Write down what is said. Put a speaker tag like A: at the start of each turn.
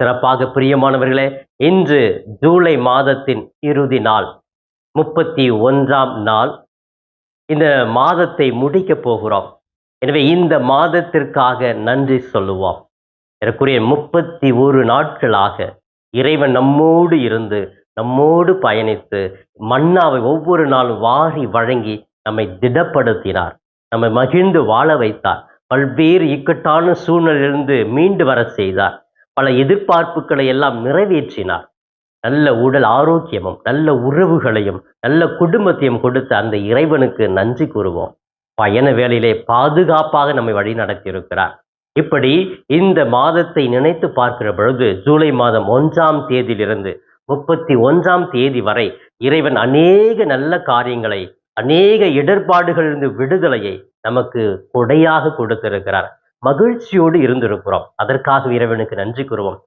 A: சிறப்பாக பிரியமானவர்களே, இன்று ஜூலை மாதத்தின் இறுதி நாள், 31ஆம் நாள். இந்த மாதத்தை முடிக்கப் போகிறோம். எனவே இந்த மாதத்திற்காக நன்றி சொல்லுவோம். எனக்குரிய 31 நாட்களாக இறைவன் நம்மோடு இருந்து, நம்மோடு பயணித்து, மன்னாவை ஒவ்வொரு நாளும் வாரி வழங்கி நம்மை திடப்படுத்தினார், நம்மை மகிழ்ந்து வாழ வைத்தார், பல்வேறு இக்கட்டான சூழ்நிலையிலிருந்து மீண்டு வர செய்தார், பல எதிர்பார்ப்புகளை எல்லாம் நிறைவேற்றினார். நல்ல உடல் ஆரோக்கியமும் நல்ல உறவுகளையும் நல்ல குடும்பத்தையும் கொடுத்த அந்த இறைவனுக்கு நன்றி கூறுவோம். பயண வேளையிலே பாதுகாப்பாக நம்மை வழி நடத்தியிருக்கிறார். இப்படி இந்த மாதத்தை நினைத்து பார்க்கிற பொழுது ஜூலை மாதம் 1ஆம் தேதியிலிருந்து 31ஆம் தேதி வரை இறைவன் அநேக நல்ல காரியங்களை, அநேக இடர்பாடுகளிலிருந்து விடுதலையை நமக்கு கொடையாக கொடுத்திருக்கிறார். மகிழ்ச்சியோடு இருந்திருக்கிறோம். அதற்காக இறைவனுக்கு நன்றி கூறுவோம்.